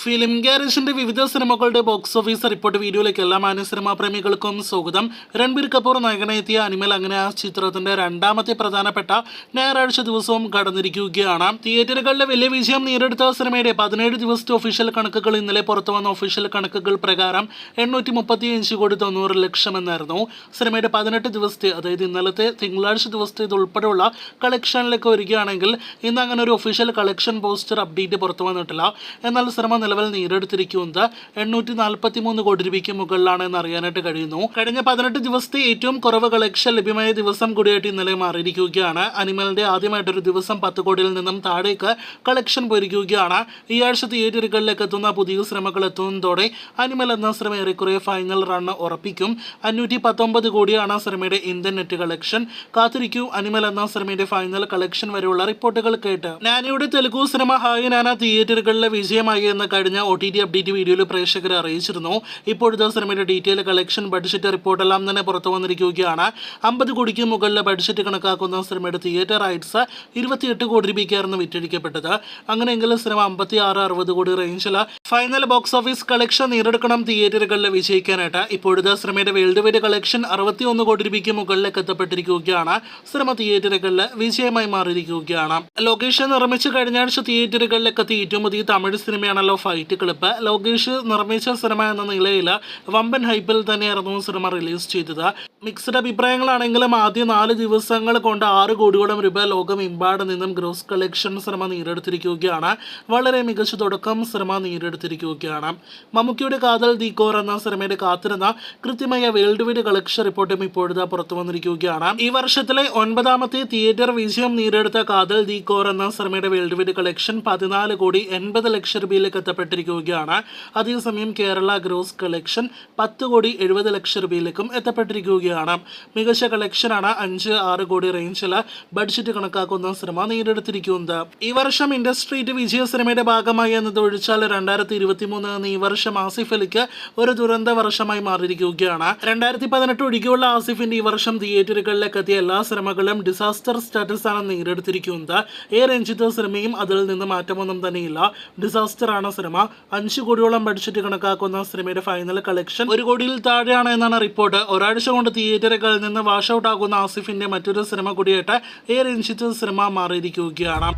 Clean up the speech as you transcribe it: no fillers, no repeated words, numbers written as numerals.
Film ഗാരേജിന്റെ വിവിധ സിനിമകളുടെ box office report വീഡിയോയിലേക്ക് എല്ലാ മാന്യ സിനിമാ പ്രേമികൾക്കും സ്വാഗതം. രൺബീർ കപൂർ നായകനെത്തിയ അനിമൽ അങ്ങനെ ആ ചിത്രത്തിന്റെ രണ്ടാമത്തെ പ്രധാനപ്പെട്ട ഞായറാഴ്ച ദിവസവും കടന്നിരിക്കുകയാണ്. തിയേറ്ററുകളിലെ വലിയ വിജയം നേടിയെടുത്ത സിനിമയുടെ 17 ദിവസത്തെ ഒഫീഷ്യൽ കണക്കുകൾ ഇന്നലെ പുറത്തുവന്ന ഒഫീഷ്യൽ കണക്കുകൾ പ്രകാരം 835,90,00,000 എന്നായിരുന്നു. സിനിമയുടെ 18 ദിവസത്തെ, അതായത് ഇന്നലത്തെ തിങ്കളാഴ്ച ദിവസത്തെ ഉൾപ്പെടെയുള്ള കളക്ഷനിലേക്ക് വരികയാണെങ്കിൽ ഇന്ന് അങ്ങനെ ഒരു ഒഫീഷ്യൽ കളക്ഷൻ പോസ്റ്റർ അപ്ഡേറ്റ് പുറത്തു വന്നിട്ടില്ല. എന്നാൽ സിനിമ നിലവിൽ നേടിയെടുത്തിരിക്കുന്നത് 843 കോടി രൂപയ്ക്ക് മുകളിലാണ് എന്ന് അറിയാനായിട്ട് കഴിയുന്നു. കഴിഞ്ഞ 18 ദിവസത്തെ ഏറ്റവും കുറവ് കളക്ഷൻ ലഭ്യമായ ദിവസം കൂടിയായിട്ട് ഇന്നലെ മാറിയിരിക്കുകയാണ്. അനിമലിന്റെ ആദ്യമായിട്ടൊരു ദിവസം 10 കോടിയിൽ നിന്നും താഴേക്ക് കളക്ഷൻ പോയിരിക്കുകയാണ്. ഈ ആഴ്ച തിയേറ്ററുകളിലേക്ക് എത്തുന്ന പുതിയ സിനിമകൾ എത്തുന്നതോടെ അനിമൽ എന്ന സിനിമ ഏറെക്കുറെ ഫൈനൽ റൺ ഉറപ്പിക്കും. 519 കോടിയാണ് സിനിമയുടെ ഇന്ത്യൻ നെറ്റ് കളക്ഷൻ. കാത്തിരിക്കൂ അനിമൽ എന്ന സിനിമയുടെ ഫൈനൽ കളക്ഷൻ വരെയുള്ള റിപ്പോർട്ടുകൾ കേട്ട്. നാനിയുടെ തെലുഗു സിനിമ ഹായ് നാന തിയേറ്ററുകളിലെ വിജയമായി എന്ന കഴിഞ്ഞ OTT അപ്ഡേറ്റ് വീഡിയോയിൽ പ്രേക്ഷകരെ അറിയിച്ചിരുന്നു. ഇപ്പോഴത്തെ സിനിമയുടെ ഡീറ്റെയിൽ കളക്ഷൻ ബഡ്ജറ്റ് റിപ്പോർട്ടെല്ലാം തന്നെ പുറത്തു വന്നിരിക്കുകയാണ്. 50 കോടിക്ക് മുകളിലെ ബഡ്ജറ്റ് കണക്കാക്കുന്ന സിനിമയുടെ തിയേറ്റർ റൈറ്റ്സ് 28 കോടി രൂപയ്ക്കായിരുന്നു വിറ്റഴിക്കപ്പെട്ടത്. അങ്ങനെയെങ്കിൽ സിനിമ 56-60 കോടി റേഞ്ചിൽ ഫൈനൽ ബോക്സ് ഓഫീസ് കളക്ഷൻ നേടിയെടുക്കണം തിയേറ്ററുകളിൽ വിജയിക്കാനായിട്ട്. ഇപ്പോഴത്തെ സിനിമയുടെ വേൾഡ് വൈഡ് കളക്ഷൻ 61 കോടി രൂപയ്ക്ക് മുകളിലേക്ക് എത്തപ്പെട്ടിരിക്കുകയാണ്. സിനിമ തിയേറ്ററുകളിൽ വിജയമായി മാറിയിരിക്കുകയാണ്. ലോകേഷ് നിർമ്മിച്ച് കഴിഞ്ഞ ആഴ്ച തിയേറ്ററുകളിലേക്ക് എത്തി ഏറ്റവും പുതിയ തമിഴ് സിനിമയാണല്ലോ ഫൈറ്റ് ക്ലബ്ബ്. ലോകേഷ് നിർമ്മിച്ച സിനിമ എന്ന നിലയിൽ വമ്പൻ ഹൈപ്പിൽ തന്നെയായിരുന്നു സിനിമ റിലീസ് ചെയ്തത്. മിക്സ്ഡ് അഭിപ്രായങ്ങളാണെങ്കിലും ആദ്യ 4 ദിവസങ്ങൾ കൊണ്ട് 6 കോടിയോളം രൂപ ലോകമെമ്പാട് നിന്നും ഗ്രോസ് കളക്ഷൻ സിനിമ നേടിയെടുത്തിരിക്കുകയാണ്. വളരെ മികച്ച തുടക്കം സിനിമ നേടിയെടുത്തിരിക്കുകയാണ്. മമ്മൂക്കിയുടെ കാതൽ ദി കോർ എന്ന സിനിമയുടെ കാത്തിരുന്ന കൃത്യമായ വേൾഡ് വൈഡ് കളക്ഷൻ റിപ്പോർട്ടും ഇപ്പോഴത്തെ പുറത്തു വന്നിരിക്കുകയാണ്. ഈ വർഷത്തിലെ 9ാമത്തെ തിയേറ്റർ വിജയം നേടിയെടുത്ത കാതൽ ദി കോർ എന്ന സിനിമയുടെ വേൾഡ് വൈഡ് കളക്ഷൻ 14,80,00,000 രൂപയിലേക്ക് എത്തപ്പെട്ടിരിക്കുകയാണ്. അതേസമയം കേരള ഗ്രോസ് കളക്ഷൻ 10,70,00,000 രൂപയിലേക്കും എത്തപ്പെട്ടിരിക്കുകയാണ്. മികച്ച കളക്ഷനാണ് 5-6 കോടി റേഞ്ചിൽ ബഡ്ജറ്റ് കണക്കാക്കുന്ന സിനിമ നേടിയെടുത്തിരിക്കുന്നത്. ഈ വർഷം ഇൻഡസ്ട്രിയുടെ വിജയ സിനിമയുടെ ഭാഗമായി എന്നത് ഒഴിച്ചാൽ 2023 എന്ന ഈ വർഷം ആസിഫ് അലിക്ക് ഒരു ദുരന്ത വർഷമായി മാറിയിരിക്കുകയാണ്. 2018 ഒഴികെയുള്ള ആസിഫിന്റെ ഈ വർഷം തിയേറ്ററുകളിലേക്ക് എത്തിയ എല്ലാ സിനിമകളും ഡിസാസ്റ്റർ സ്റ്റാറ്റസ് ആണ് നേടിയെടുത്തിരിക്കുന്നത്. രഞ്ജിത്ത് സിനിമയും അതിൽ നിന്ന് മാറ്റമൊന്നും തന്നെയില്ല. ഡിസാസ്റ്റർ ആണ് സിനിമ. 5 കോടിയോളം ബഡ്ജറ്റ് കണക്കാക്കുന്ന സിനിമയുടെ ഫൈനൽ കളക്ഷൻ 1 കോടിയിൽ താഴെയാണ് എന്നാണ് റിപ്പോർട്ട്. ഒരാഴ്ച കൊണ്ട് തിയേറ്ററുകളിൽ നിന്ന് വാഷ് ഔട്ട് ആകുന്ന ആസിഫിന്റെ മറ്റൊരു സിനിമ കൂടിയായിട്ട് രഞ്ജിത്ത് സിനിമ മാറിയിരിക്കുകയാണ്.